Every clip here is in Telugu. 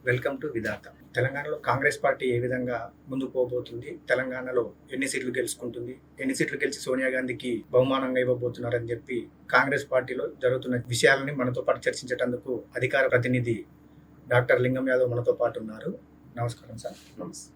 వెల్కమ్ టు విధాత. తెలంగాణలో కాంగ్రెస్ పార్టీ ఏ విధంగా ముందుకు పోబోతుంది, తెలంగాణలో ఎన్ని సీట్లు గెలుచుకుంటుంది, ఎన్ని సీట్లు గెలిచి సోనియా గాంధీకి బహుమానంగా ఇవ్వబోతున్నారని చెప్పి కాంగ్రెస్ పార్టీలో జరుగుతున్న విషయాలని మనతో పాటు చర్చించేటందుకు అధికార ప్రతినిధి డాక్టర్ లింగం యాదవ్ మనతో పాటు ఉన్నారు. నమస్కారం సార్. నమస్తే.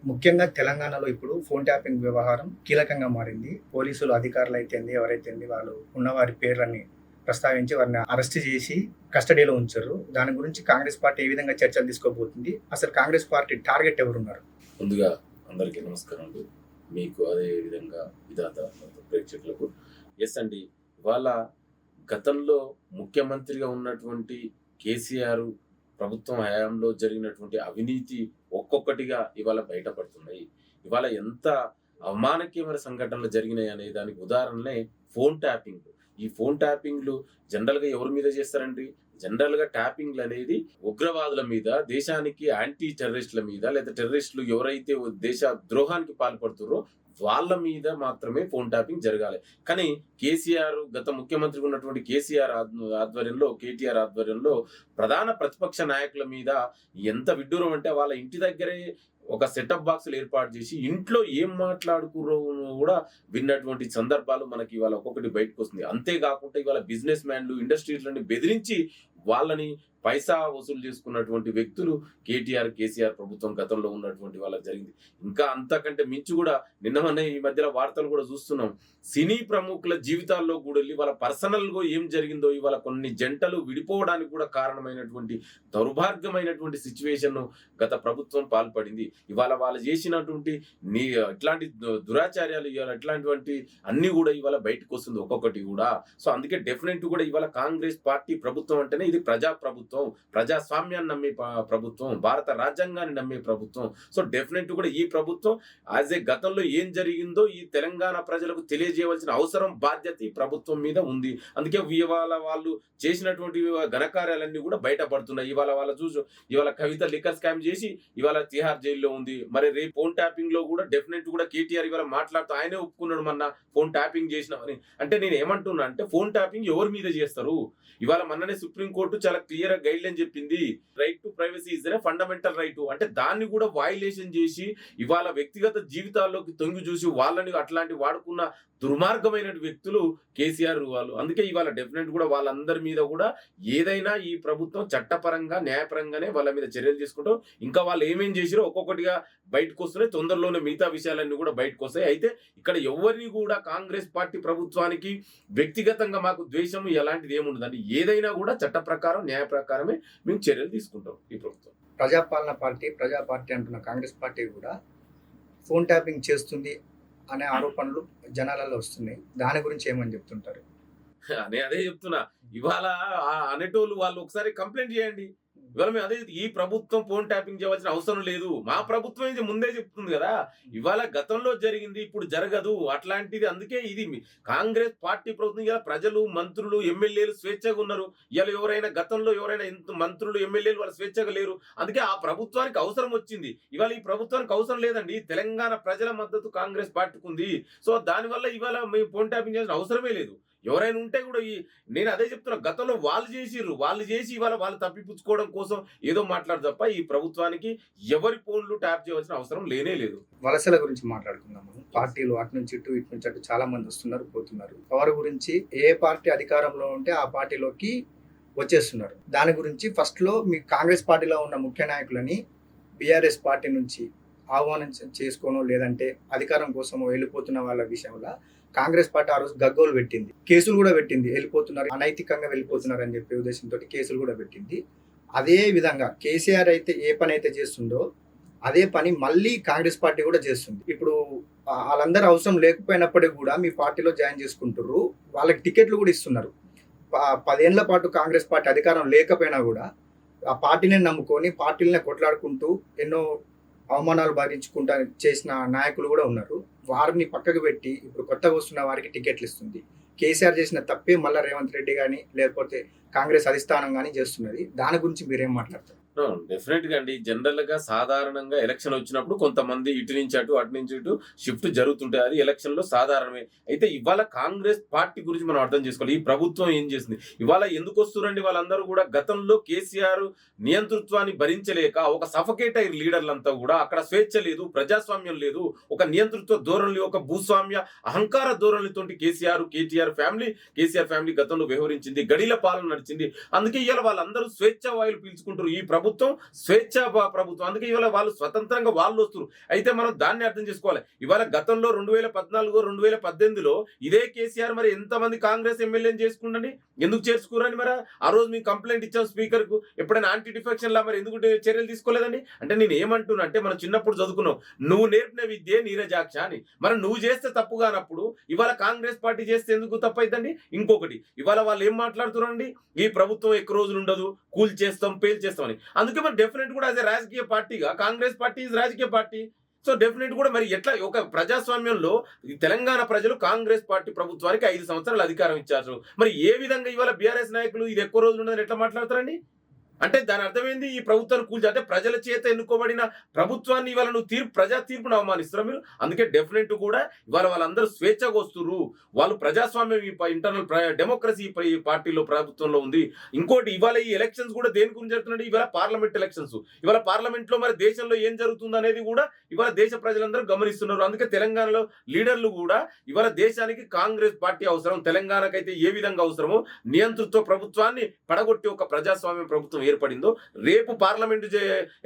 ముఖ్యంగా తెలంగాణలో ఇప్పుడు ఫోన్ ట్యాపింగ్ వ్యవహారం కీలకంగా మారింది. పోలీసులు అధికారులు అయితే ఎవరైతే వాళ్ళు ఉన్న వారి పేర్లని ప్రస్తావించి వారిని అరెస్ట్ చేసి కస్టడీలో ఉంచారు. దాని గురించి కాంగ్రెస్ పార్టీ ఏ విధంగా చర్చలు తీసుకోబోతుంది, అసలు కాంగ్రెస్ పార్టీ టార్గెట్ ఎవరున్నారు? ముందుగా అందరికీ నమస్కారాలు. మీకు అదే విధంగా విధాత ప్రేక్షకులకు ఎస్ అండి. ఇవాళ గతంలో ముఖ్యమంత్రిగా ఉన్నటువంటి కేసీఆర్ ప్రభుత్వం హయాంలో జరిగినటువంటి అవినీతి ఒక్కొక్కటిగా ఇవాళ బయటపడుతున్నాయి. ఇవాళ ఎంత అవమానకరమైన సంఘటనలు జరిగినాయి అనే దానికి ఉదాహరణలే ఫోన్ ట్యాపింగ్. ఈ ఫోన్ ట్యాపింగ్లు జనరల్గా ఎవరి మీద చేస్తారండి? జనరల్గా ట్యాపింగ్లు అనేది ఉగ్రవాదుల మీద, దేశానికి యాంటీ టెర్రరిస్టుల మీద, లేదా టెర్రరిస్టులు ఎవరైతే దేశ ద్రోహానికి పాల్పడుతారో వాళ్ళ మీద మాత్రమే ఫోన్ ట్యాపింగ్ జరగాలి. కానీ కేసీఆర్, గత ముఖ్యమంత్రి ఉన్నటువంటి కేసీఆర్ ఆధ్వర్యంలో, కేటీఆర్ ఆధ్వర్యంలో ప్రధాన ప్రతిపక్ష నాయకుల మీద ఎంత విడ్డూరం అంటే వాళ్ళ ఇంటి దగ్గరే ఒక సెటప్ బాక్సులు ఏర్పాటు చేసి ఇంట్లో ఏం మాట్లాడుకురో కూడా విన్నటువంటి సందర్భాలు మనకి ఇవాళ ఒక్కొక్కటి బయటకు వస్తుంది. అంతేకాకుండా ఇవాళ బిజినెస్ మ్యాన్లు, ఇండస్ట్రీలను బెదిరించి వాళ్ళని పైసా వసూలు చేసుకున్నటువంటి వ్యక్తులు కేసీఆర్ ప్రభుత్వం గతంలో ఉన్నటువంటి వాళ్ళకి జరిగింది. ఇంకా అంతకంటే మించి కూడా నిన్న ఈ మధ్యలో వార్తలు కూడా చూస్తున్నాం. సినీ ప్రముఖుల జీవితాల్లో కూడా వెళ్ళి వాళ్ళ పర్సనల్గా ఏం జరిగిందో ఇవాళ కొన్ని జంటలు విడిపోవడానికి కూడా కారణమైనటువంటి దౌర్భాగ్యమైనటువంటి సిచ్యువేషన్ గత ప్రభుత్వం పాల్పడింది. ఇవాళ వాళ్ళు చేసినటువంటి ఇట్లాంటి దురాచార్యాలు, ఇవాళ ఇట్లాంటివంటి అన్ని కూడా ఇవాళ బయటకు వస్తుంది ఒక్కొక్కటి కూడా. సో అందుకే డెఫినెట్ కూడా ఇవాళ కాంగ్రెస్ పార్టీ ప్రభుత్వం అంటేనే ఇది ప్రజా ప్రభుత్వం, ప్రజాస్వామ్యాన్ని నమ్మే ప్రభుత్వం, భారత రాజ్యాంగాన్ని నమ్మే ప్రభుత్వం. సో డెఫినెట్ కూడా ఈ ప్రభుత్వం యాజ్ ఏ గతంలో ఏం జరిగిందో ఈ తెలంగాణ ప్రజలకు తెలియజేయవలసిన అవసరం, బాధ్యత ఈ ప్రభుత్వం మీద ఉంది. అందుకే ఇవాళ వాళ్ళు చేసినటువంటి ఘనకార్యాలన్నీ కూడా బయటపడుతున్నాయి. ఇవాళ కవిత లిక్కర్ స్కామ్ చేసి ఇవాళ తిహార్ జైల్లో ఉంది. మరి రేపు ఫోన్ ట్యాపింగ్ లో కూడా డెఫినెట్ కూడా కేటీఆర్ ఇవాళ మాట్లాడుతూ ఆయనే ఒప్పుకున్నాడు మొన్న ఫోన్ ట్యాపింగ్ చేసినామని. అంటే నేను ఏమంటున్నా అంటే ఫోన్ ట్యాపింగ్ ఎవరి మీద చేస్తారు? ఇవాళ మొన్ననే సుప్రీంకోర్టు చాలా క్లియర్ గా గైడ్ లైన్ చెప్పింది. Right to privacy is a fundamental right. అంటే దాన్ని కూడా వయలేషన్ చేసి ఇవాళ వ్యక్తిగత జీవితాల్లోకి తొంగి చూసి వాళ్ళని అట్లాంటి వాడుకున్న దుర్మార్గమైన వ్యక్తులు కేసీఆర్ వాళ్ళు. అందుకే ఇవాళ డెఫినెట్ కూడా వాళ్ళందరి మీద కూడా ఏదైనా ఈ ప్రభుత్వం చట్టపరంగా, న్యాయపరంగానే వాళ్ళ మీద చర్యలు తీసుకుంటాం. ఇంకా వాళ్ళు ఏమేం చేసిరో ఒక్కొక్కటిగా బయటకు వస్తున్నాయి. తొందరలోనే మిగతా విషయాలన్నీ కూడా బయటకు వస్తాయి. అయితే ఇక్కడ ఎవరిని కూడా కాంగ్రెస్ పార్టీ ప్రభుత్వానికి వ్యక్తిగతంగా మాకు ద్వేషం ఎలాంటిది ఏముండదండి. ఏదైనా కూడా చట్ట ప్రకారం, న్యాయ ప్రకారమే మేము చర్యలు తీసుకుంటాం. ఈ ప్రభుత్వం ప్రజా పార్టీ అంటున్న కాంగ్రెస్ పార్టీ కూడా ఫోన్ ట్యాపింగ్ చేస్తుంది అనే ఆరోపణలు జనాలలో వస్తున్నాయి. దాని గురించి ఏమని చెప్తుంటారు? నేను అదే చెప్తున్నా. ఇవాళ అనేటోళ్ళు వాళ్ళు ఒకసారి కంప్లైంట్ చేయండి. ఇవాళ మేము అదే, ఈ ప్రభుత్వం ఫోన్ ట్యాపింగ్ చేయవలసిన అవసరం లేదు. మా ప్రభుత్వం ఇది ముందే చెప్తుంది కదా. ఇవాళ గతంలో జరిగింది, ఇప్పుడు జరగదు అట్లాంటిది. అందుకే ఇది కాంగ్రెస్ పార్టీ ప్రభుత్వం. ఇలా ప్రజలు, మంత్రులు, ఎమ్మెల్యేలు స్వేచ్ఛగా ఉన్నారు. ఇలా ఎవరైనా గతంలో ఎవరైనా ఎంత మంత్రులు, ఎమ్మెల్యేలు వాళ్ళు స్వేచ్ఛగా లేరు. అందుకే ఆ ప్రభుత్వానికి అవసరం వచ్చింది. ఇవాళ ఈ ప్రభుత్వానికి అవసరం లేదండి. తెలంగాణ ప్రజల మద్దతు కాంగ్రెస్ పార్టీకి ఉంది. సో దానివల్ల ఇవాళ మేము ఫోన్ ట్యాపింగ్ చేయాల్సిన అవసరమే లేదు. ఎవరైనా ఉంటే కూడా నేను అదే చెప్తున్నా, గతంలో వాళ్ళు చేసి ఇవాళ వాళ్ళు తప్పిపుచ్చుకోవడం కోసం ఏదో మాట్లాడు తప్ప ఈ ప్రభుత్వానికి ఎవరి ఫోన్లు ట్యాప్ చేయవలసిన అవసరం లేనే లేదు. వలసల గురించి మాట్లాడుకుందాము. పార్టీలు అటు నుంచి ఇటు, ఇటు నుంచి అటు చాలా మంది వస్తున్నారు, పోతున్నారు. పవర్ గురించి ఏ పార్టీ అధికారంలో ఉంటే ఆ పార్టీలోకి వచ్చేస్తున్నారు. దాని గురించి ఫస్ట్ లో మీ కాంగ్రెస్ పార్టీలో ఉన్న ముఖ్య నాయకులని బీఆర్ఎస్ పార్టీ నుంచి ఆహ్వానం చేసుకోనో లేదంటే అధికారం కోసమో వెళ్ళిపోతున్న వాళ్ళ విషయంలో కాంగ్రెస్ పార్టీ ఆ రోజు గగ్గోలు పెట్టింది, కేసులు కూడా పెట్టింది. వెళ్ళిపోతున్నారు, అనైతికంగా వెళ్ళిపోతున్నారు అని చెప్పే ఉద్దేశంతో కేసులు కూడా పెట్టింది. అదే విధంగా కేసీఆర్ అయితే ఏ పని అయితే చేస్తుందో అదే పని మళ్ళీ కాంగ్రెస్ పార్టీ కూడా చేస్తుంది. ఇప్పుడు వాళ్ళందరూ అవసరం లేకపోయినప్పటికీ కూడా మీ పార్టీలో జాయిన్ చేసుకుంటారు, వాళ్ళకి టికెట్లు కూడా ఇస్తున్నారు. 10 ఏళ్ల పాటు కాంగ్రెస్ పార్టీ అధికారం లేకపోయినా కూడా ఆ పార్టీని నమ్ముకొని పార్టీలనే కొట్లాడుకుంటూ ఎన్నో అవమానాలు భరించుకుంటా చేసిన నాయకులు కూడా ఉన్నారు. వారిని పక్కకు పెట్టి ఇప్పుడు కొత్తగా వస్తున్న వారికి టికెట్లు ఇస్తుంది. కేసీఆర్ చేసిన తప్పే మళ్ళీ రేవంత్ రెడ్డి కానీ లేకపోతే కాంగ్రెస్ అధిష్టానం కానీ చేస్తున్నది. దాని గురించి మీరేం మాట్లాడతారు? డెఫినెట్ గా అండి. జనరల్ గా సాధారణంగా ఎలక్షన్ వచ్చినప్పుడు కొంతమంది ఇటు నుంచి అటు అటు నుంచి ఇటు షిఫ్ట్ జరుగుతుంటాయి. అది ఎలక్షన్ లో సాధారణమే. అయితే ఇవాళ కాంగ్రెస్ పార్టీ గురించి మనం అర్థం చేసుకోవాలి. ఈ ప్రభుత్వం ఏం చేసింది, ఇవాళ ఎందుకు వస్తురండి వాళ్ళందరూ కూడా? గతంలో కేసీఆర్ నియంతృత్వాన్ని భరించలేక ఒక సఫకేట్ అయ్యి లీడర్లంతా కూడా అక్కడ స్వేచ్ఛ లేదు, ప్రజాస్వామ్యం లేదు, ఒక నియంతృత్వ ధోరణి, ఒక భూస్వామ్య అహంకార ధోరణితో కేసీఆర్ ఫ్యామిలీ గతంలో వ్యవహరించింది, గడిల పాలన నడిచింది. అందుకే ఇవాళ వాళ్ళందరూ స్వేచ్ఛ వాయులు పీల్చుకుంటారు. ఈ ప్రభుత్వం ప్రభుత్వం. అందుకే ఇవాళ వాళ్ళు స్వతంత్రంగా వాళ్ళు వస్తారు. అయితే మనం దాన్ని అర్థం చేసుకోవాలి. ఇవాళ గతంలో 2014 2018లో ఇదే కేసీఆర్ మరి ఎంతమంది కాంగ్రెస్ ఎమ్మెల్యేని చేసుకుండండి, ఎందుకు చేర్చుకోరని మరి ఆ రోజు మేము కంప్లైంట్ ఇచ్చాం స్పీకర్ కు. ఎప్పుడైనా యాంటీ డిఫెక్షన్ లా మరి ఎందుకు చర్యలు తీసుకోలేదండి? అంటే నేను ఏమంటున్నా అంటే, మనం చిన్నప్పుడు చదువుకున్నాం, నువ్వు నేర్పిన విద్యే నీరజాక్ష అని. మరి నువ్వు చేస్తే తప్పు కానప్పుడు ఇవాళ కాంగ్రెస్ పార్టీ చేస్తే ఎందుకు తప్పైందండి? ఇంకొకటి, ఇవాళ వాళ్ళు ఏం మాట్లాడుతున్నారండి, ఈ ప్రభుత్వం ఎక్కువ రోజులు ఉండదు, కూల్ చేస్తాం పేల్ చేస్తాం అని. అందుకే మరి డెఫినెట్ కూడా యాజ్ ఎ రాజకీయ పార్టీగా కాంగ్రెస్ పార్టీ ఇస్ రాజకీయ పార్టీ. సో డెఫినెట్ కూడా మరి ఎట్లా ఒక ప్రజాస్వామ్యంలో ఈ తెలంగాణ ప్రజలు కాంగ్రెస్ పార్టీ ప్రభుత్వానికి 5 సంవత్సరాలు అధికారం ఇచ్చారు. మరి ఏ విధంగా ఇవాళ బీఆర్ఎస్ నాయకులు ఇది ఎక్కువ రోజులు ఉండదని ఎట్లా మాట్లాడతారండి? అంటే దాని అర్థం ఏంది? ఈ ప్రభుత్వాన్ని కూల్చి, అంటే ప్రజల చేత ఎన్నుకోబడిన ప్రభుత్వాన్ని ఇవాళ నువ్వు ప్రజా తీర్పును అవమానిస్తున్నారు మీరు. అందుకే డెఫినెట్ కూడా ఇవాళ వాళ్ళందరూ స్వేచ్ఛగా వస్తున్నారు. వాళ్ళు ప్రజాస్వామ్యం, ఇంటర్నల్ డెమోక్రసీ ఈ పార్టీలో ప్రభుత్వంలో ఉంది. ఇంకోటి, ఇవాళ ఈ ఎలక్షన్స్ కూడా దేని గురించి జరుగుతున్నాయి? ఇవాళ పార్లమెంట్ ఎలక్షన్స్. ఇవాళ పార్లమెంట్ లో మరి దేశంలో ఏం జరుగుతుంది అనేది కూడా ఇవాళ దేశ ప్రజలందరూ గమనిస్తున్నారు. అందుకే తెలంగాణలో లీడర్లు కూడా ఇవాళ దేశానికి కాంగ్రెస్ పార్టీ అవసరం, తెలంగాణకైతే ఏ విధంగా అవసరమో నియంతృత్వ ప్రభుత్వాన్ని పడగొట్టి ఒక ప్రజాస్వామ్య ప్రభుత్వం ఏర్పడిందో, రేపు పార్లమెంట్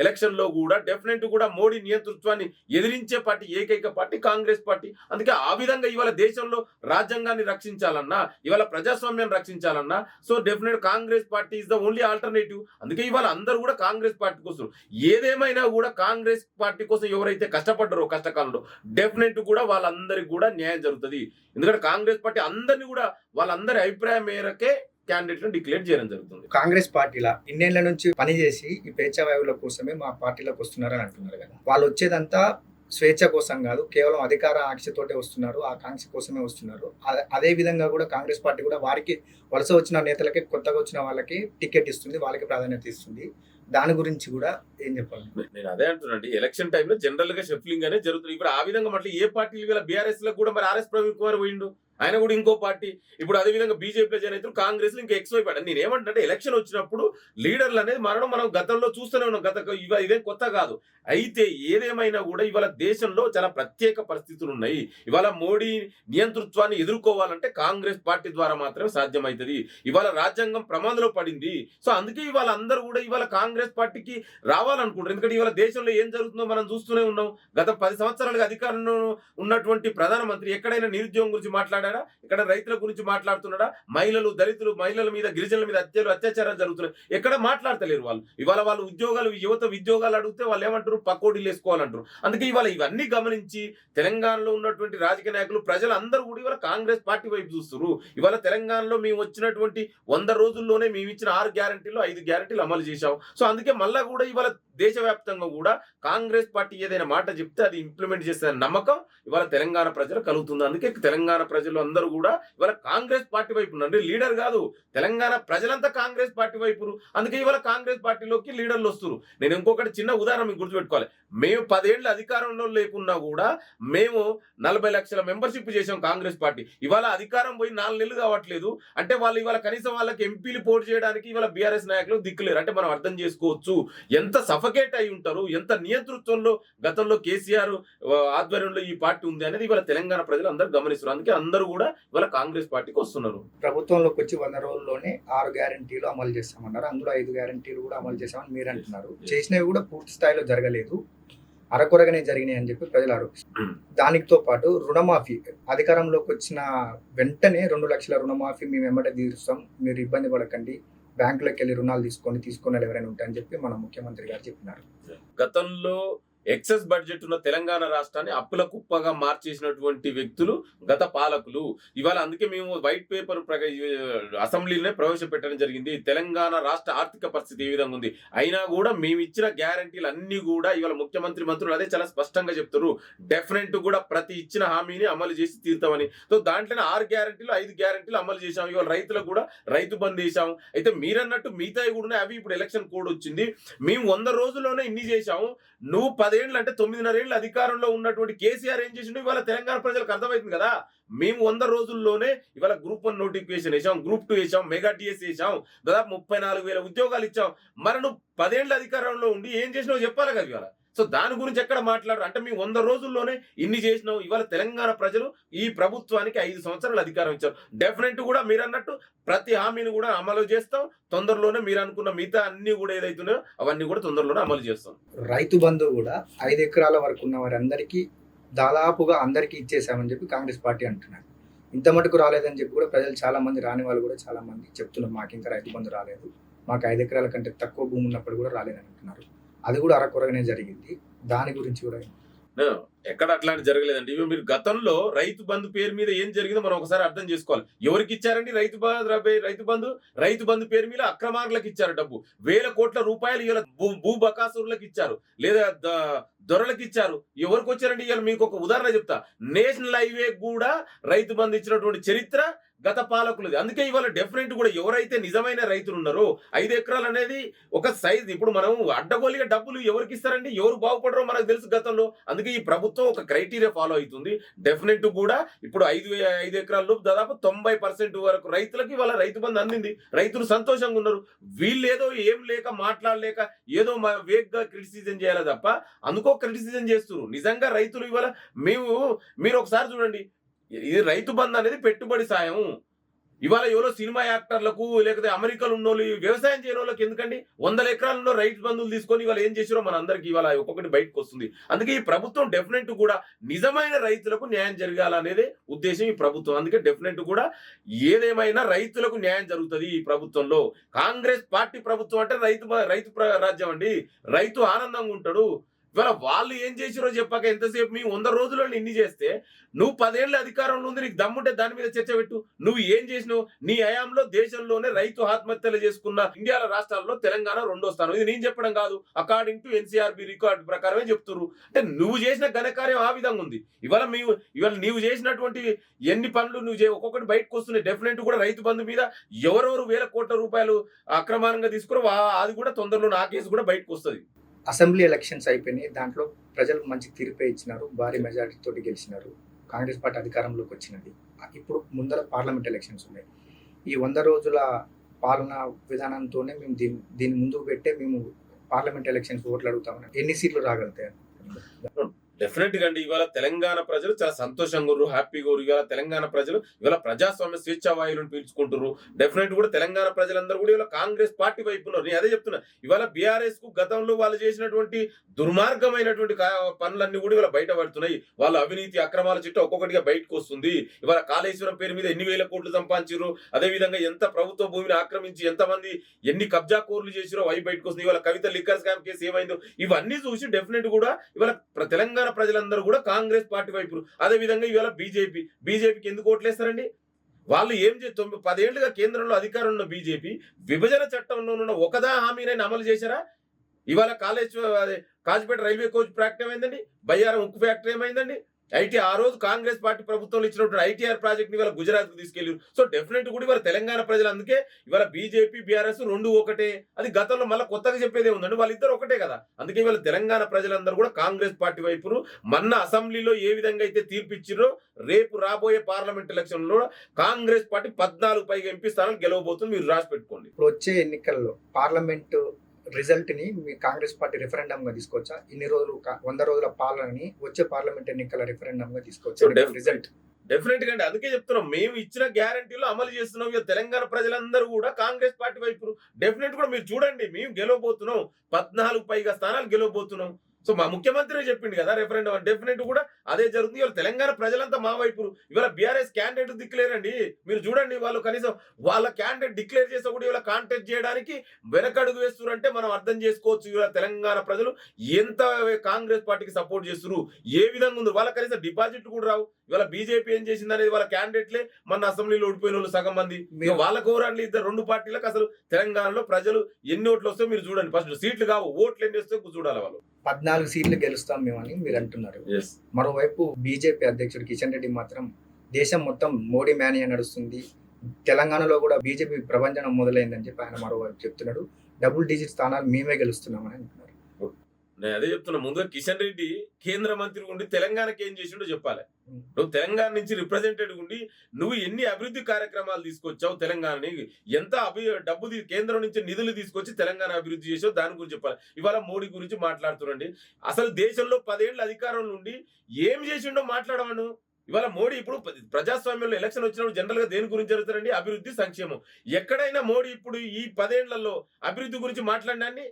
ఎలక్షన్ లో కూడా డెఫినెట్ కూడా మోడీ నియంతృత్వాన్ని ఎదిరించే పార్టీ ఏకైక పార్టీ కాంగ్రెస్ పార్టీ. అందుకే ఆ విధంగా ఇవాళ దేశంలో రాజ్యాంగాన్ని రక్షించాలన్నా, ఇవాళ ప్రజాస్వామ్యాన్ని రక్షించాలన్నా, so definite Congress party is the only alternative. అందుకే ఇవాళ అందరూ కూడా కాంగ్రెస్ పార్టీ కోసం, ఏదేమైనా కూడా కాంగ్రెస్ పార్టీ కోసం ఎవరైతే కష్టపడ్డారో కష్టకాలంలో డెఫినెట్ కూడా వాళ్ళందరికీ కూడా న్యాయం జరుగుతుంది. ఎందుకంటే కాంగ్రెస్ పార్టీ అందరినీ కూడా వాళ్ళందరి అభిప్రాయం మేరకే క్యాండిడేట్లను డిక్లేర్ చేయడం జరుగుతుంది. కాంగ్రెస్ పార్టీలా ఇన్నేళ్ల నుంచి పనిచేసి ఈ పేచవాయువుల కోసమే మా పార్టీలోకి వస్తున్నారని అంటున్నారు కదా. వాళ్ళు వచ్చేదంతా స్వేచ్ఛ కోసం కాదు, కేవలం అధికార ఆంక్షతోటే వస్తున్నారు, ఆ ఆకాంక్ష కోసమే వస్తున్నారు. అదే విధంగా కూడా కాంగ్రెస్ పార్టీ కూడా వారికి వలస వచ్చిన నేతలకి, కొత్తగా వచ్చిన వాళ్ళకి టికెట్ ఇస్తుంది, వాళ్ళకి ప్రాధాన్యత ఇస్తుంది. దాని గురించి కూడా ఏం చెప్పాలి? నేను అదే అంటున్నాండి, ఎలక్షన్ టైంలో జనరల్ గా షఫ్లింగ్ అనేది జరుగుతుంది. ఇప్పుడు ఆ విధంగా మళ్ళీ ఏ పార్టీలు బీఆర్ఎస్ లో కూడా మరి ఆర్ఎస్ ప్రవీణ్ కుమార్ పోయిండు, ఆయన కూడా ఇంకో పార్టీ. ఇప్పుడు అదే విధంగా బీజేపీలో జాయిన్ అవుతారు, కాంగ్రెస్ లో ఇంకా ఎక్స్ అయిపోయాడు. నేను ఏమంటే ఎలక్షన్ వచ్చినప్పుడు లీడర్లు అనేది మనం గతంలో చూస్తూనే ఉన్నాం, ఇదేం కొత్త కాదు. అయితే ఏదేమైనా కూడా ఇవాళ దేశంలో చాలా ప్రత్యేక పరిస్థితులు ఉన్నాయి. ఇవాళ మోడీ నియంతృత్వాన్ని ఎదుర్కోవాలంటే కాంగ్రెస్ పార్టీ ద్వారా మాత్రమే సాధ్యమవుతుంది. ఇవాళ రాజ్యాంగం ప్రమాదంలో పడింది. సో అందుకే ఇవాళ అందరూ కూడా ఇవాళ కాంగ్రెస్ పార్టీకి రావాలనుకుంటారు. ఎందుకంటే ఇవాళ దేశంలో ఏం జరుగుతుందో మనం చూస్తూనే ఉన్నాం. గత 10 సంవత్సరాలుగా అధికారంలో ఉన్నటువంటి ప్రధానమంత్రి ఎక్కడైనా నిరుద్యోగం గురించి మాట్లాడారా? ఇక్కడ రైతుల గురించి మాట్లాడుతున్నాడా? మహిళలు, దళితులు, మహిళల మీద, గిరిజనుల మీద అత్యాచారాలు జరుగుతున్నాయి, ఎక్కడ మాట్లాడతలేరు వాళ్ళు. ఇవాళ వాళ్ళు యువత ఉద్యోగాలు అడిగితే వాళ్ళు ఏమంటారు? పకోడీలు వేసుకోవాలంటారు. అందుకే ఇవాళ ఇవన్నీ గమనించి తెలంగాణలో ఉన్నటువంటి రాజకీయ నాయకులు, ప్రజలందరూ కూడా ఇవాళ కాంగ్రెస్ పార్టీ వైపు చూస్తున్నారు. ఇవాళ తెలంగాణలో మేము వచ్చినటువంటి 100 రోజుల్లోనే మేము ఇచ్చిన 6 గ్యారంటీలు 5 గ్యారంటీలు అమలు చేశాం. సో అందుకే మళ్ళా కూడా ఇవాళ దేశవ్యాప్తంగా కూడా కాంగ్రెస్ పార్టీ ఏదైనా మాట చెప్తే అది ఇంప్లిమెంట్ చేసే నమ్మకం ఇవాళ తెలంగాణ ప్రజలు కలుగుతుంది. అందుకే తెలంగాణ ప్రజలు అందరూ కూడా ఇవాళ కాంగ్రెస్ పార్టీ వైపు ఉన్నారు. లీడర్ కాదు, తెలంగాణ ప్రజలంతా కాంగ్రెస్ పార్టీ వైపు. అందుకే ఇవాళ కాంగ్రెస్ పార్టీలోకి లీడర్లు వస్తున్నారు. నేను ఇంకొకటి చిన్న ఉదాహరణ మీకు గుర్తుపెట్టుకోవాలి. మేము 10 ఏళ్ళు అధికారంలో లేకున్నా కూడా మేము 40 లక్షల మెంబర్షిప్ చేసాం కాంగ్రెస్ పార్టీ. ఇవాళ అధికారం పోయి 4 నెలలు కావట్లేదు అంటే వాళ్ళు ఇవాళ కనీసం వాళ్ళకి ఎంపీలు పోటీ చేయడానికి ఇవాళ బీఆర్ఎస్ నాయకులు దిక్కులేరు. అంటే మనం అర్థం చేసుకోవచ్చు ఎంత సఫకేట్ అయి ఉంటారు, ఎంత నియంతృత్వంలో గతంలో కేసీఆర్ ఆధ్వర్యంలో ఈ పార్టీ ఉంది అనేది ఇవాళ తెలంగాణ ప్రజలు అందరూ గమనిస్తున్నారు. అందుకే అందరూ కూడా ఇవాళ కాంగ్రెస్ పార్టీకి వస్తున్నారు. ప్రభుత్వంలోకి వచ్చి 100 రోజుల్లోనే 6 గ్యారంటీలు అమలు చేస్తామన్నారు. అందులో 5 గ్యారంటీలు కూడా అమలు చేస్తామని మీరు అంటున్నారు. చేసినవి కూడా పూర్తి స్థాయిలో జరగలేదు, అరకొరగానే జరిగినాయి అని చెప్పి ప్రజలు ఆరోపిస్తారు. దానితో పాటు రుణమాఫీ అధికారంలోకి వచ్చిన వెంటనే 2 లక్షల రుణమాఫీ మేము వెంబడే తీరుస్తాం, మీరు ఇబ్బంది పడకండి, బ్యాంకులోకి వెళ్ళి రుణాలు తీసుకొని ఎవరైనా ఉంటాయని చెప్పి మన ముఖ్యమంత్రి గారు చెప్పినారు. గతంలో ఎక్సెస్ బడ్జెట్ ఉన్న తెలంగాణ రాష్ట్రాన్ని అప్పుల కుప్పగా మార్చేసినటువంటి వ్యక్తులు గత పాలకులు. ఇవాళ అందుకే మేము వైట్ పేపర్ అసెంబ్లీలోనే ప్రవేశపెట్టడం జరిగింది. తెలంగాణ రాష్ట్ర ఆర్థిక పరిస్థితి ఏ విధంగా ఉంది, అయినా కూడా మేము ఇచ్చిన గ్యారంటీలు అన్ని కూడా ఇవాళ ముఖ్యమంత్రి మంత్రులు అదే చాలా స్పష్టంగా చెప్తారు. డెఫినెట్ కూడా ప్రతి ఇచ్చిన హామీని అమలు చేసి తీరుతామని. సో దాంట్లోనే 6 గ్యారంటీలు 5 గ్యారంటీలు అమలు చేశాం. ఇవాళ రైతులకు కూడా రైతు బంద్ చేశాం. అయితే మీరన్నట్టు మిగతాయి కూడా అవి ఇప్పుడు ఎలక్షన్ కోడ్ వచ్చింది. మేము 100 రోజుల్లోనే ఇన్ని చేశాము. నువ్వు 10 ఏళ్ళు అంటే 9.5 ఏళ్ళు అధికారంలో ఉన్నటువంటి కేసీఆర్ ఏం చేసిండు ఇవాళ తెలంగాణ ప్రజలకు అర్థమవుతుంది కదా. మేము 100 రోజుల్లోనే ఇవాళ గ్రూప్ 1 నోటిఫికేషన్ వేసాం, గ్రూప్ 2 వేసాం, మెగా టీఎస్ వేసాం, దాదాపు 34,000 ఉద్యోగాలు ఇచ్చాం. మరి నువ్వు 10 ఏళ్ళ అధికారంలో ఉండి ఏం చేసినావు చెప్పాలి కదా ఇవాళ. సో దాని గురించి ఎక్కడ మాట్లాడరు అంటే మేము 100 రోజుల్లోనే ఇన్ని చేసినాం. ఇవాళ తెలంగాణ ప్రజలు ఈ ప్రభుత్వానికి 5 సంవత్సరాలు అధికారం ఇచ్చారు. డెఫినెట్ కూడా మీరు అన్నట్టు ప్రతి హామీని కూడా అమలు చేస్తాం. తొందరలోనే మీరు అనుకున్న మిగతా అన్ని కూడా ఏదైతున్నాయో అవన్నీ కూడా తొందరలోనే అమలు చేస్తాం. రైతు బంధు కూడా 5 ఎకరాల వరకు ఉన్న వారందరికీ దాదాపుగా అందరికీ ఇచ్చేసామని చెప్పి కాంగ్రెస్ పార్టీ అంటున్నారు. ఇంత మటుకు రాలేదని చెప్పి కూడా ప్రజలు చాలా మంది, రాని వాళ్ళు కూడా చాలా మంది చెప్తున్నారు, మాకు ఇంకా రైతు బంధు రాలేదు, మాకు 5 ఎకరాల కంటే తక్కువ భూమి ఉన్నప్పుడు కూడా రాలేదని అంటున్నారు. అది కూడా అరకొరగానే జరిగింది. దాని గురించి కూడా ఎక్కడ అట్లాంటి జరగలేదండి. ఇవి మీరు గతంలో రైతు బంధు పేరు మీద ఏం జరిగిందో మనం ఒకసారి అర్థం చేసుకోవాలి. ఎవరికి ఇచ్చారండి రైతు బంధు? రైతు బంధు పేరు మీద అక్రమార్లకు ఇచ్చారు డబ్బు. 1,000 కోట్ల రూపాయలు ఇవాళ భూ బకాసురులకు ఇచ్చారు, లేదా దొరలకు ఇచ్చారు. ఎవరికి వచ్చారండి? ఇవాళ మీకు ఒక ఉదాహరణ చెప్తా. నేషనల్ హైవే కూడా రైతు బంధు ఇచ్చినటువంటి చరిత్ర గత పాలకులది. అందుకే ఇవాళ డెఫినెట్ కూడా ఎవరైతే నిజమైన రైతులు ఉన్నారో 5 ఎకరాలు అనేది ఒక సైజ్. ఇప్పుడు మనం అడ్డగోలిగా డబ్బులు ఎవరికి ఇస్తారండి? ఎవరు బాగుపడరో మనకు తెలుసు గతంలో. అందుకే ఈ ప్రభుత్వం ఒక క్రైటీరియా ఫాలో అవుతుంది. డెఫినెట్ కూడా ఇప్పుడు 5 ఎకరాల్లో దాదాపు 90% వరకు రైతులకు ఇవాళ రైతు బంధు అందింది. రైతులు సంతోషంగా ఉన్నారు. వీళ్ళు ఏదో ఏం లేక మాట్లాడలేక ఏదో వేగ్గా క్రిటిసిజం చేయాలి తప్ప అందుకో క్రిటిసిజం చేస్తున్నారు. నిజంగా రైతులు ఇవాళ మీరు ఒకసారి చూడండి, ఇది రైతు బంధు అనేది పెట్టుబడి సాయం. ఇవాళ ఎవరో సినిమా యాక్టర్లకు లేకపోతే అమెరికాలో ఉన్న వాళ్ళు వ్యవసాయం చేయని వాళ్ళకి ఎందుకండి 100 ఎకరాలలో రైతు బంధువులు తీసుకొని ఇవాళ ఏం చేసారో మన అందరికి ఇవాళ ఒక్కొక్కటి బయటకు వస్తుంది. అందుకే ఈ ప్రభుత్వం డెఫినెట్ కూడా నిజమైన రైతులకు న్యాయం జరగాలనేదే ఉద్దేశం ఈ ప్రభుత్వం. అందుకే డెఫినెట్ కూడా ఏదేమైనా రైతులకు న్యాయం జరుగుతుంది ఈ ప్రభుత్వంలో. కాంగ్రెస్ పార్టీ ప్రభుత్వం అంటే రైతు రాజ్యం అండి. రైతు ఆనందంగా ఉంటాడు. ఇవాళ వాళ్ళు ఏం చేసిరో చెప్పాక ఎంతసేపు మీ 100 రోజుల్లో ఇన్ని చేస్తే నువ్వు 10 ఏళ్ళ అధికారంలో ఉంది, నీకు దమ్ముంటే దాని మీద చర్చ పెట్టు. నువ్వు ఏం చేసినావు? నీ హయాంలో దేశంలోనే రైతు ఆత్మహత్యలు చేసుకున్న ఇండియాల రాష్ట్రాల్లో తెలంగాణ 2వ స్థానం. ఇది నేను చెప్పడం కాదు, అకార్డింగ్ టు ఎన్సీఆర్బి రికార్డు ప్రకారమే చెప్తున్నారు. అంటే నువ్వు చేసిన ఘనకార్యం ఆ విధంగా ఉంది. ఇవాళ నీవు చేసినటువంటి ఎన్ని పనులు నువ్వు ఒక్కొక్కటి బయటకు వస్తున్నాయి. డెఫినెట్ కూడా రైతు బంధు మీద ఎవరెవరు 1,000 కోట్ల రూపాయలు అక్రమానంగా తీసుకురో అది కూడా తొందరలో ఆ కేసు కూడా బయటకు వస్తుంది. అసెంబ్లీ ఎలక్షన్స్ అయిపోయినాయి. దాంట్లో ప్రజలు మంచి తీర్పే ఇచ్చినారు, భారీ మెజారిటీ తోటి గెలిచినారు. కాంగ్రెస్ పార్టీ అధికారంలోకి వచ్చినది. ఇప్పుడు ముందర పార్లమెంట్ ఎలక్షన్స్ ఉన్నాయి. ఈ 100 రోజుల పాలన విధానంతోనే మేము దీన్ని ముందుకు పెట్టే మేము పార్లమెంట్ ఎలక్షన్స్ ఓట్లు అడుగుతామని. ఎన్ని సీట్లు రాగలుగుతాయి? డెఫినెట్ గా అండి ఇవాళ తెలంగాణ ప్రజలు చాలా సంతోషంగా ఉన్నారు, హ్యాపీగా ఉన్నారు. ఇవాళ తెలంగాణ ప్రజలు ఇవాళ ప్రజాస్వామ్య స్వేచ్ఛా వాయువులను పీల్చుకుంటున్నారు. డెఫినెట్ కూడా తెలంగాణ ప్రజలందరూ కూడా ఇవాళ కాంగ్రెస్ పార్టీ వైపు ఉన్నారు. నేను అదే చెప్తున్నా. ఇవాళ బీఆర్ఎస్ కు గతంలో వాళ్ళు చేసినటువంటి దుర్మార్గమైనటువంటి పనులన్నీ కూడా ఇవాళ బయటపడుతున్నాయి. వాళ్ళ అవినీతి అక్రమాల చిట్ట ఒక్కొక్కటిగా బయటకు వస్తుంది. ఇవాళ కాళేశ్వరం పేరు మీద ఎన్ని 1,000 కోట్లు సంపాదించారు, అదే విధంగా ఎంత ప్రభుత్వ భూమిని ఆక్రమించి ఎంతమంది ఎన్ని కబ్జా కోర్లు చేసిరో అవి బయటకు వస్తుంది. ఇవాళ కవిత లిక్కర్ స్కామ్ కేసు ఏమైందో ఇవన్నీ చూసి డెఫినెట్ కూడా ఇవాళ తెలంగాణ ప్రజలందరూ కూడా కాంగ్రెస్ పార్టీ వైపు. అదే విధంగా ఇవాళ బీజేపీకి ఎందుకు ఓట్లేస్తారండి? వాళ్ళు ఏం 10 ఏళ్లుగా కేంద్రంలో అధికారంలో ఉన్న బీజేపీ విభజన చట్టంలో ఉన్న ఒకదా హామీనైనా అమలు చేశారా? ఇవాళ కాజిపేట రైల్వే కోచ్ ఫ్యాక్టరీ ఏమైందండి? బయ్యారం ఉక్కు ఫ్యాక్టరీ ఏమైందండి? ఆ రోజు కాంగ్రెస్ పార్టీ ప్రభుత్వంలో ఇచ్చినటువంటి ఐటీఆర్ ప్రాజెక్ట్ ని ఇవాళ గుజరాత్ కు తీసుకెళ్లారు. సో డెఫినెట్ కూడా ఇవాళ తెలంగాణ ప్రజలు అందుకే ఇవాళ బీజేపీ బీఆర్ఎస్ 2 ఒకటే. అది గతంలో మళ్ళీ కొత్తగా చెప్పేదే ఉందండి, వాళ్ళిద్దరు ఒకటే కదా. అందుకే ఇవాళ తెలంగాణ ప్రజలందరూ కూడా కాంగ్రెస్ పార్టీ వైపును మొన్న అసెంబ్లీలో ఏ విధంగా అయితే తీర్పిచ్చిరో రేపు రాబోయే పార్లమెంట్ ఎలక్షన్ లో కాంగ్రెస్ పార్టీ 14 పైగా ఎంపీ స్థానాలు గెలవబోతుంది. మీరు రాసి పెట్టుకోండి. ఇప్పుడు వచ్చే ఎన్నికల్లో పార్లమెంట్ రిజల్ట్ ని మీ కాంగ్రెస్ పార్టీ రిఫరెండం గా తీసుకోవచ్చా? ఇన్ని రోజులు 100 రోజుల పాలనని వచ్చే పార్లమెంట్ ఎన్నికల రిఫరెండం గా తీసుకోవచ్చా రిజల్ట్? డెఫినెట్ గా అండి. అందుకే చెప్తున్నాం, మేము ఇచ్చిన గ్యారంటీలు అమలు చేస్తున్నాం. ఇక తెలంగాణ ప్రజలందరూ కూడా కాంగ్రెస్ పార్టీ వైపు. డెఫినెట్ కూడా మీరు చూడండి, మేము గెలవబోతున్నాం. 14 పైగా స్థానాలు గెలవబోతున్నాం. సో మా ముఖ్యమంత్రి చెప్పిండు కదా రెఫరెండం డెఫినెట్ కూడా అదే జరుగుతుంది. ఇవాళ తెలంగాణ ప్రజలంతా మా వైపు. ఇవాళ బీఆర్ఎస్ క్యాండిడేట్ దిక్కులేరండి. మీరు చూడండి, వాళ్ళు కనీసం వాళ్ళ క్యాండిడేట్ డిక్లేర్ చేస్తే కూడా ఇవాళ కాంటెస్ట్ చేయడానికి వెనకడుగు వేస్తున్నారంటే మనం అర్థం చేసుకోవచ్చు ఇవాళ తెలంగాణ ప్రజలు ఎంత కాంగ్రెస్ పార్టీకి సపోర్ట్ చేస్తున్నారు, ఏ విధంగా ఉంది. వాళ్ళ కనీసం డిపాజిట్ కూడా రావు. ఇవాళ బీజేపీ ఏం చేసింది అనేది వాళ్ళ క్యాండిడేట్లే మన అసెంబ్లీలో ఓడిపోయిన వాళ్ళు సగం మంది. వాళ్ళకు ఓరాన్లు ఇద్దరు 2 పార్టీలకు అసలు తెలంగాణలో ప్రజలు ఎన్ని ఓట్లు వస్తాయో మీరు చూడండి. ఫస్ట్ సీట్లు కావు, ఓట్లు ఎన్ని వస్తాయో చూడాలి వాళ్ళు. 14 సీట్లు గెలుస్తాం మేమని మీరు అంటున్నారు. మరోవైపు బీజేపీ అధ్యక్షుడు కిషన్ రెడ్డి మాత్రం దేశం మొత్తం మోడీ మేనియా నడుస్తుంది, తెలంగాణలో కూడా బీజేపీ ప్రభంజనం మొదలైందని చెప్పి ఆయన మరోవైపు చెప్తున్నాడు. డబుల్ డిజిట్ స్థానాలు మేమే గెలుస్తున్నామని అంటున్నారు. నేను అదే చెప్తున్నా. ముందుగా కిషన్ రెడ్డి కేంద్ర మంత్రి ఉండి తెలంగాణకి ఏం చేసిండో చెప్పాలి. నువ్వు తెలంగాణ నుంచి రిప్రజెంటేటివ్ ఉండి నువ్వు ఎన్ని అభివృద్ధి కార్యక్రమాలు తీసుకొచ్చావు, తెలంగాణని ఎంత డబ్బు కేంద్రం నుంచి నిధులు తీసుకొచ్చి తెలంగాణ అభివృద్ధి చేసావు, దాని గురించి చెప్పాలి. ఇవాళ మోడీ గురించి మాట్లాడుతున్నాండి. అసలు దేశంలో 10 ఏళ్ళ అధికారంలో ఉండి ఏం చేసిండో మాట్లాడమను. ఇవాళ మోడీ ఇప్పుడు ప్రజాస్వామ్యంలో ఎలక్షన్ వచ్చినప్పుడు జనరల్ గా దేని గురించి జరుగుతారండి? అభివృద్ధి, సంక్షేమం. ఎక్కడైనా మోడీ ఇప్పుడు ఈ 10 ఏళ్లలో అభివృద్ధి గురించి మాట్లాడినాన్ని.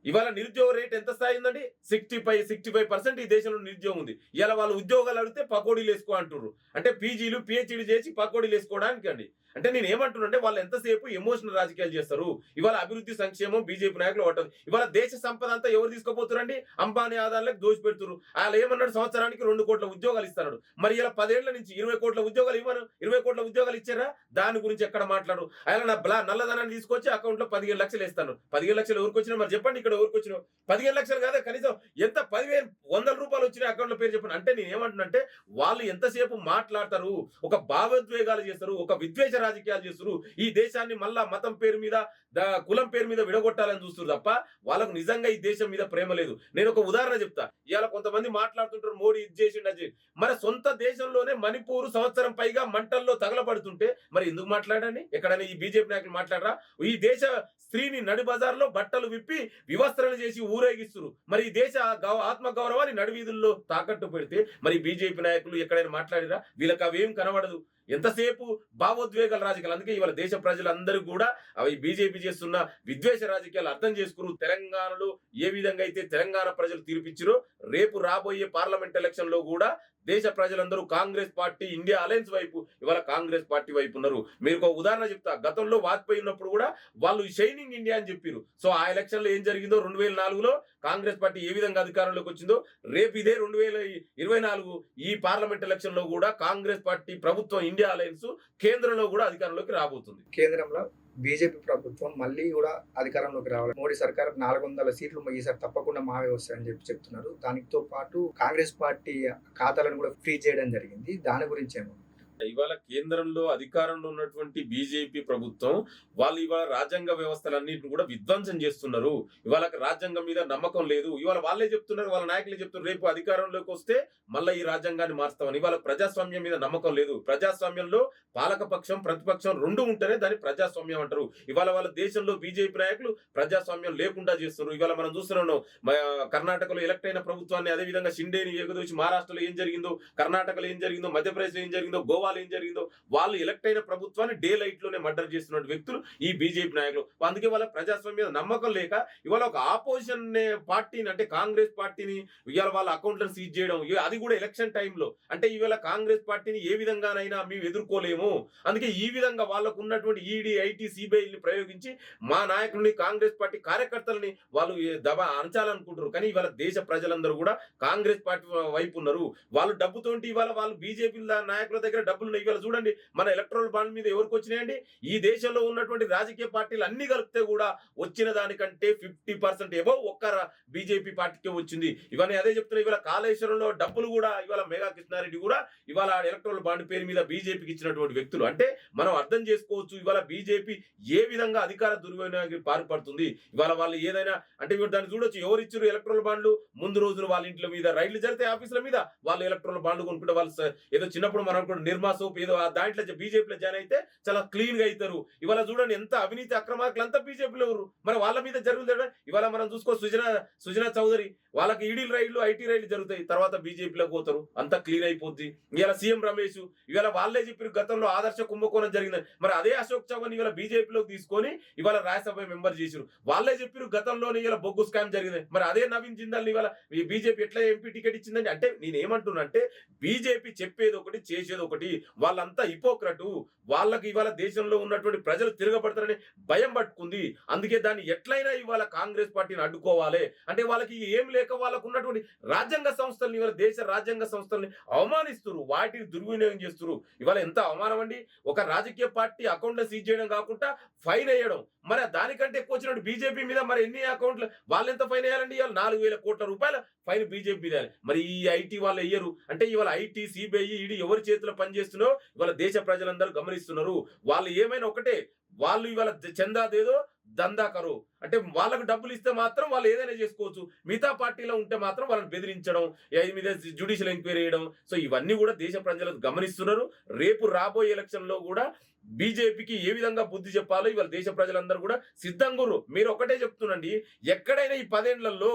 ఇవాళ నిరుద్యోగ రేట్ ఎంత స్థాయి ఉందండి? 65% ఈ దేశంలో నిరుద్యోగం ఉంది. ఇలా వాళ్ళు ఉద్యోగాలు అడిగితే పకోడీలు వేసుకో అంటున్నారు. అంటే పీజీలు పిహెచ్డీ చేసి పకోడీలు వేసుకోవడానికి అండి. అంటే నేను ఏమంటున్నానంటే వాళ్ళు ఎంతసేపు ఎమోషనల్ రాజకీయాలు చేస్తారు. ఇవాళ అభివృద్ధి, సంక్షేమం బీజేపీ నాయకులు పట్టదు. ఇవాళ దేశ సంపద అంతా ఎవరు తీసుకోపోతారండి? అంబానీ ఆదాయాలకు దోచి పెడుతున్నారు. ఆయన ఏమన్నాడు? సంవత్సరానికి 2 కోట్ల ఉద్యోగాలు ఇస్తున్నాడు. మరి ఇలా 10 ఏళ్ల నుంచి 20 కోట్ల ఉద్యోగాలు ఇవ్వను, 20 కోట్ల ఉద్యోగాలు ఇచ్చారా? దాని గురించి ఎక్కడ మాట్లాడు. ఆయన నల్లధనాన్ని తీసుకొచ్చి అకౌంట్ లో 15 లక్షలు ఇస్తాను. 15 లక్షలు ఎవరికి వచ్చినా మరి చెప్పండి. ఇక్కడ ఎవరికి వచ్చినా 15 లక్షలు కాదా, కనీసం ఎంత 10,100 రూపాయలు వచ్చినాయి అకౌంట్ లో పేరు చెప్పండి. అంటే నేను ఏమంటున్నంటే వాళ్ళు ఎంతసేపు మాట్లాడతారు, ఒక భావోద్వేగాలు చేస్తారు, ఒక విద్వేష రాజకీయాలు చేస్తారు. ఈ దేశాన్ని మళ్ళా మతం పేరు మీద, కులం పేరు మీద విడగొట్టాలని చూస్తారు తప్ప వాళ్ళకు నిజంగా ఈ దేశం మీద ప్రేమ లేదు. నేను ఒక ఉదాహరణ చెప్తా. ఇవాళ కొంతమంది మాట్లాడుతుంటారు మోడీ ఇది చేసిండు అది. మన సొంత దేశంలోనే మణిపూర్ సంవత్సరం పైగా మంటల్లో తగలబడుతుంటే మరి ఎందుకు మాట్లాడండి? ఎక్కడైనా ఈ బీజేపీ నాయకులు మాట్లాడరా? ఈ దేశ స్త్రీని నడి బజార్లో బట్టలు విప్పి వివస్త్రలు చేసి ఊరేగిస్తున్నారు. మరి ఈ దేశ ఆత్మగౌరవాన్ని నడివీధుల్లో తాకట్టు పెడితే మరి బీజేపీ నాయకులు ఎక్కడైనా మాట్లాడిరా? వీళ్ళకి అవేం కనబడదు. ఎంతసేపు భావోద్వేగాల రాజకీయాలు. అందుకే ఇవాళ దేశ ప్రజలందరూ కూడా అవి బీజేపీ చేస్తున్న విద్వేష రాజకీయాలు అర్థం చేసుకుని తెలంగాణలో ఏ విధంగా అయితే తెలంగాణ ప్రజలు తీర్పిచ్చిరో రేపు రాబోయే పార్లమెంట్ ఎలక్షన్ లో కూడా దేశ ప్రజలందరూ కాంగ్రెస్ పార్టీ, ఇండియా అలయన్స్ వైపు, ఇవాళ కాంగ్రెస్ పార్టీ వైపు ఉన్నారు. మీరు ఒక ఉదాహరణ చెప్తా. గతంలో వాజ్పేయి ఉన్నప్పుడు కూడా వాళ్ళు షైనింగ్ ఇండియా అని చెప్పారు. సో ఆ ఎలక్షన్ లో ఏం జరిగిందో 2004లో కాంగ్రెస్ పార్టీ ఏ విధంగా అధికారంలోకి వచ్చిందో రేపు ఇదే 2024 ఈ పార్లమెంట్ ఎలక్షన్ లో కూడా కాంగ్రెస్ పార్టీ ప్రభుత్వం, ఇండియా అలయన్స్ కేంద్రంలో కూడా అధికారంలోకి రాబోతుంది. కేంద్రంలో బీజేపీ ప్రభుత్వం మళ్ళీ కూడా అధికారంలోకి రావాలి. మోడీ సర్కార్ 400 సీట్లు ఈసారి తప్పకుండా మావే వస్తాయని చెప్తున్నారు. దానితో పాటు కాంగ్రెస్ పార్టీ ఖాతాలను కూడా ఫ్రీ చేయడం జరిగింది. దాని గురించి ఏమో ఇవాళ కేంద్రంలో అధికారంలో ఉన్నటువంటి బీజేపీ ప్రభుత్వం వాళ్ళు ఇవాళ రాజ్యాంగ వ్యవస్థలన్నింటిని కూడా విధ్వంసం చేస్తున్నారు. ఇవాళ రాజ్యాంగం మీద నమ్మకం లేదు. ఇవాళ వాళ్ళే చెప్తున్నారు, వాళ్ళ నాయకులే చెప్తున్నారు రేపు అధికారంలోకి వస్తే మళ్ళీ ఈ రాజ్యాంగాన్ని మారుస్తామని. ఇవాళ ప్రజాస్వామ్యం మీద నమ్మకం లేదు. ప్రజాస్వామ్యంలో పాలకపక్షం, ప్రతిపక్షం 2 ఉంటేనే దాన్ని ప్రజాస్వామ్యం అంటారు. ఇవాళ వాళ్ళ దేశంలో బీజేపీ నాయకులు ప్రజాస్వామ్యం లేకుండా చేస్తున్నారు. ఇవాళ మనం చూస్తున్నాం కర్ణాటకలో ఎలక్ట్ అయిన ప్రభుత్వాన్ని, అదే విధంగా షిండేని ఎగదోచి మహారాష్ట్రలో ఏం జరిగిందో, కర్ణాటకలో ఏం జరిగిందో, మధ్యప్రదేశ్లో ఏం జరిగిందో, గోవా ఏం జరిగిందో, వాళ్ళు ఎలక్ట్ అయిన ప్రభుత్వాన్ని డే లైట్ లోనే మర్డర్ చేస్తున్న వ్యక్తులు ఈ బీజేపీ నాయకులు. అందుకే వాళ్ళ ప్రజాస్వామ్యం మీద నమ్మకం లేక ఇవాళ ఒక ఆపోజిషన్ పార్టీని, అంటే కాంగ్రెస్ పార్టీని ఇవాళ వాళ్ళ అకౌంట్లను సీజ్ చేయడం, అది కూడా ఎలక్షన్ టైంలో. అంటే ఇవాళ కాంగ్రెస్ పార్టీని ఏ విధంగానైనా మేము ఎదుర్కోలేము. అందుకే ఈ విధంగా వాళ్ళకు ఉన్నటువంటి ఈడీ, ఐటీ, సిబిఐని ప్రయోగించి మా నాయకుల్ని, కాంగ్రెస్ పార్టీ కార్యకర్తలని వాళ్ళు అణచాలనుకుంటారు. కానీ ఇవాళ దేశ ప్రజలందరూ కూడా కాంగ్రెస్ పార్టీ వైపు ఉన్నారు. వాళ్ళు డబ్బుతోటి ఇవాళ వాళ్ళు బీజేపీ నాయకుల దగ్గర డబ్బులు ఇవాళ చూడండి మన ఎలక్ట్రల్ బాండ్ మీద ఎవరికి వచ్చినాయండి? ఈ దేశంలో ఉన్నటువంటి రాజకీయ పార్టీలు అన్ని కలిపితే కూడా వచ్చిన దానికంటే 50% ఎబవ్ ఒక్క బీజేపీ పార్టీకే వచ్చింది. ఇవన్నీ అదే చెప్తున్నా. ఇవాళ కాళేశ్వరంలో డబ్బులు కూడా ఇవాళ మేఘా కృష్ణారెడ్డి కూడా ఇవాళ ఎలక్ట్రల్ బాండ్ పేరు మీద బీజేపీకి ఇచ్చినటువంటి వ్యక్తులు. అంటే మనం అర్థం చేసుకోవచ్చు ఇవాళ బీజేపీ ఏ విధంగా అధికార దుర్వినియోగానికి పాల్పడుతుంది. ఇవాళ వాళ్ళు ఏదైనా అంటే దాన్ని చూడొచ్చు, ఎవరు ఇచ్చారు ఎలక్ట్రల్ బాండ్లు? ముందు రోజున వాళ్ళ ఇంట్లో మీద రైళ్లు జరిగితే ఆఫీసుల మీద వాళ్ళు ఎలక్ట్రల్ బాండ్లు కొనుక్కుంటే వాళ్ళు ఏదో చిన్నప్పుడు మనం అనుకుంటే నిర్మా సోప్ ఏదో ఆ దాంట్లో బీజేపీలో జాయిన్ అయితే చాలా క్లీన్ గా అవుతారు. ఇవాళ చూడండి ఎంత అవినీతి అక్రమార్కులు అంతా బీజేపీలో ఎవరు, మరి వాళ్ళ మీద జరుగుతుంది. ఇవాళ మనం చూసుకో సుజనా చౌదరి, వాళ్ళకి ఈడీ రైళ్లు ఐటీ రైళ్లు జరుగుతాయి, తర్వాత బీజేపీలోకి పోతారు, అంతా క్లీన్ అయిపోద్ది. ఇవాళ సీఎం రమేష్ ఇవాళ వాళ్ళే చెప్పారు గతంలో ఆదర్శ కుంభకోణం జరిగిందని, మరి అదే అశోక్ చౌహాన్ ఇవాళ బీజేపీలోకి తీసుకొని ఇవాళ రాజ్యసభ మెంబర్ చేసారు. వాళ్ళే చెప్పారు గతంలోనే ఇవాళ బొగ్గు స్కామ్ జరిగింది, మరి అదే నవీన్ జిందాల్ ఇవాళ బీజేపీ ఎట్లా ఎంపీ టికెట్ ఇచ్చిందని. అంటే నేనేమంటున్నా అంటే బీజేపీ చెప్పేది ఒకటి చేసేది ఒకటి, వాళ్ళంతా హిపోక్రటు. వాళ్ళకి ఇవాళ దేశంలో ఉన్నటువంటి ప్రజలు తిరగబడతారని భయం పట్టుకుంది. అందుకే దాన్ని ఎట్లయినా ఇవాళ కాంగ్రెస్ పార్టీని అడ్డుకోవాలి. అంటే వాళ్ళకి ఏం లేక వాళ్ళకు ఉన్నటువంటి రాజ్యాంగ సంస్థల్ని, ఇవాళ దేశ రాజ్యాంగ సంస్థల్ని అవమానిస్తున్నారు, వాటిని దుర్వినియోగం చేస్తున్నారు. ఇవాళ ఎంత అవమానం అండి. ఒక రాజకీయ పార్టీ అకౌంట్లో సీజ్ చేయడం కాకుండా ఫైన్ వేయడం, మరి దానికంటే ఎక్కువ వచ్చినట్టు బీజేపీ మీద మరి ఎన్ని అకౌంట్లు వాళ్ళు ఎంత ఫైన్ వేయాలండి? ఇవాళ 4,000 కోట్ల రూపాయల ఫైన్ బీజేపీ మీద. మరి ఈ ఐటీ వాళ్ళు వేయరు అంటే ఇవాళ ఐటీ, సిబిఐ, ఈడీ ఎవరి చేతిలో పనిచేస్తున్నారో ఇవాళ దేశ ప్రజలందరూ గమనిస్తున్నారు. వాళ్ళు ఏమైనా ఒకటే, వాళ్ళు ఇవాళ చందాదేదో దందా కరు అంటే వాళ్ళకు డబ్బులు ఇస్తే మాత్రం వాళ్ళు ఏదైనా చేసుకోవచ్చు, మిగతా పార్టీలో ఉంటే మాత్రం వాళ్ళని బెదిరించడం, మీద జ్యుడిషియల్ ఎంక్వైరీ చేయడం. సో ఇవన్నీ కూడా దేశ ప్రజలు గమనిస్తున్నారు. రేపు రాబోయే ఎలక్షన్ లో కూడా బీజేపీకి ఏ విధంగా బుద్ధి చెప్పాలో ఇవాళ దేశ ప్రజలందరూ కూడా సిద్ధంగా ఉన్నారు. మీరు ఒకటే చెప్తున్నాండి, ఎక్కడైనా ఈ 10 ఏళ్లలో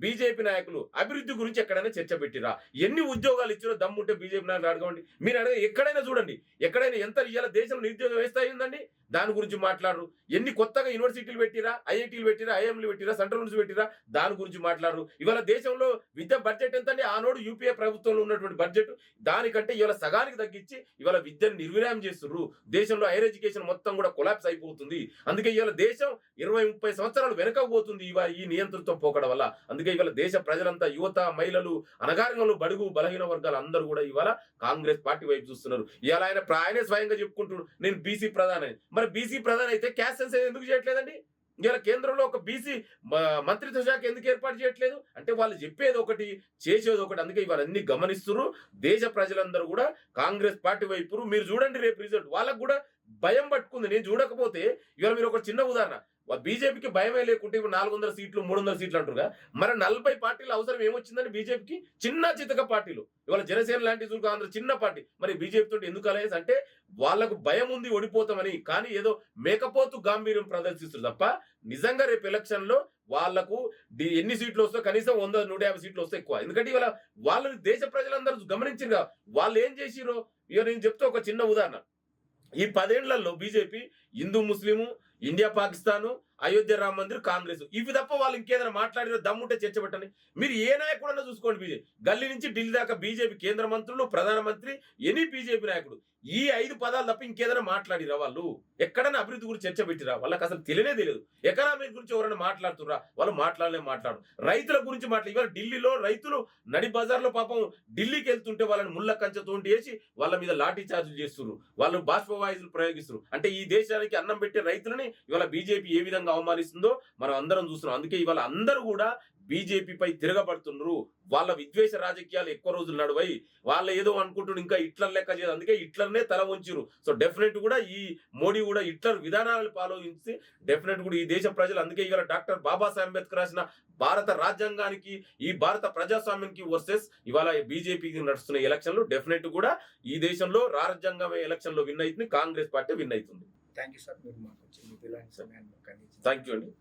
బీజేపీ నాయకులు అభివృద్ధి గురించి ఎక్కడైనా చర్చ పెట్టిరా? ఎన్ని ఉద్యోగాలు ఇచ్చారో దమ్ముంటే బీజేపీ నాయకులు అడగండి. మీరు అడగ ఎక్కడైనా చూడండి, ఎక్కడైనా ఎంత ఇవాళ దేశంలో నిరుద్యోగ వ్యవస్థ అయిందండి, దాని గురించి మాట్లాడరు. ఎన్ని కొత్తగా యూనివర్సిటీలు పెట్టిరా, ఐఐటీలు పెట్టిరా, ఐఎంలు పెట్టిరా, సెంట్రల్ యూనివర్సిటీ పెట్టిరా, దాని గురించి మాట్లాడరు. ఇవాళ దేశంలో విద్య బడ్జెట్ ఎంత అండి? ఆనాడు యూపీఏ ప్రభుత్వంలో ఉన్నటువంటి బడ్జెట్ దానికంటే ఇవాళ సగానికి తగ్గించి ఇవాళ విద్యను నిర్వీర్యం చేస్తున్నారు. దేశంలో హైయర్ ఎడ్యుకేషన్ మొత్తం కూడా కొలాప్స్ అయిపోతుంది. అందుకే ఇవాళ దేశం 20-30 సంవత్సరాలు వెనకపోతుంది ఇవాళ ఈ నియంత్రణతో పోకడం వల్ల. అందుకే ఇవాళ దేశ ప్రజలంతా, యువత, మహిళలు, అనగారినలు, బడుగు బలహీన వర్గాలు అందరూ కూడా ఇవాళ కాంగ్రెస్ పార్టీ వైపు చూస్తున్నారు. ఇవాళ ఆయనే స్వయంగా చెప్పుకుంటున్నారు నేను బీసీ ప్రధాని. మరి బీసీ ప్రధాని అయితే క్యాస్ట్ సెన్సస్ ఎందుకు చేయట్లేదండి? ఇవాళ కేంద్రంలో ఒక బీసీ మంత్రిత్వ శాఖ ఎందుకు ఏర్పాటు చేయట్లేదు? అంటే వాళ్ళు చెప్పేది ఒకటి, చేసేది ఒకటి. అందుకే ఇవాళ అన్ని గమనిస్తున్నారు. దేశ ప్రజలందరూ కూడా కాంగ్రెస్ పార్టీ వైపు. మీరు చూడండి రేపు రిజల్ట్, వాళ్ళకు కూడా భయం పట్టుకుంది. నేను చూడకపోతే ఇవాళ మీరు ఒక చిన్న ఉదాహరణ, బీజేపీకి భయమే లేకుంటే ఇప్పుడు 400 సీట్లు 300 సీట్లు అంటారుగా, మరి 40 పార్టీల అవసరం ఏమొచ్చిందని బీజేపీకి? చిన్న చితక పార్టీలు, ఇవాళ జనసేన లాంటి ఆంధ్ర చిన్న పార్టీ, మరి బీజేపీ తోటి ఎందుకు అలయన్స్ అంటే వాళ్ళకు భయం ఉంది ఓడిపోతామని. కానీ ఏదో మేకపోతు గాంభీర్యం ప్రదర్శిస్తారు తప్ప నిజంగా రేపు ఎలక్షన్ లో వాళ్లకు ఎన్ని సీట్లు వస్తాయో కనీసం 100-150 సీట్లు వస్తాయి ఎక్కువ. ఎందుకంటే ఇవాళ వాళ్ళని దేశ ప్రజలందరూ గమనించారు. వాళ్ళు ఏం చేసిరో ఇవాళ నేను చెప్తే ఒక చిన్న ఉదాహరణ. ఈ 10 ఏళ్లలో BJP Hindu Muslim, India Pakistan, Ayodhya Rama Mandir, Congress, ఇవి తప్ప వాళ్ళు ఇంకేదైనా మాట్లాడిన దమ్ముంటే చర్చ పెట్టండి. మీరు ఏ నాయకుడన్నా చూసుకోండి, బీజేపీ గల్లీ నుంచి ఢిల్లీ దాకా బీజేపీ కేంద్ర మంత్రులు, ప్రధానమంత్రి, ఎనీ బీజేపీ నాయకుడు ఈ 5 పదాలు తప్ప ఇంకేదైనా మాట్లాడిరా? వాళ్ళు ఎక్కడైనా అభివృద్ధి గురించి చర్చ పెట్టిరా? వాళ్ళకి అసలు తెలియదు. ఎకనామీ గురించి ఎవరైనా మాట్లాడుతురా? వాళ్ళు మాట్లాడు. రైతుల గురించి ఇవాళ ఢిల్లీలో రైతులు నడి బజార్లో పాపం ఢిల్లీకి వెళ్తుంటే వాళ్ళని ముళ్ళ కంచెతోంటి వేసి వాళ్ళ మీద లాఠీ చార్జీలు చేస్తున్నారు, వాళ్ళు బాష్పవాయువులు ప్రయోగిస్తున్నారు. అంటే ఈ దేశానికి అన్నం పెట్టే రైతులని ఇవాళ బీజేపీ ఏ విధంగా అవమానిస్తుందో మనం అందరం చూస్తున్నాం. అందుకే ఇవాళ అందరూ కూడా బీజేపీపై తిరగబడుతున్నారు. వాళ్ళ విద్వేష రాజకీయాలు ఎక్కువ రోజులు నడువై వాళ్ళు ఏదో అనుకుంటున్నారు ఇంకా హిట్లర్ లెక్క చేయదు. అందుకే హిట్లర్నే తల వంచారు. సో డెఫినెట్ కూడా ఈ మోడీ కూడా హిట్లర్ విధానాలను ఆలోచించి డెఫినెట్ కూడా ఈ దేశ ప్రజలు, అందుకే ఇవాళ డాక్టర్ బాబాసాహెబ్ అంబేద్కర్ రాసిన భారత రాజ్యాంగానికి, ఈ భారత ప్రజాస్వామ్యానికి వర్సెస్ ఇవాళ బీజేపీకి నడుస్తున్న ఎలక్షన్లు డెఫినెట్ కూడా ఈ దేశంలో రాజ్యాంగం ఎలక్షన్ లో విన్ అవుతుంది, కాంగ్రెస్ పార్టీ విన్ అవుతుంది. థ్యాంక్ యూ సార్, మీరు మాకు వచ్చి మీ విలువైన సమయాన్ని మాకు అందించారు. థ్యాంక్ యూ అండి.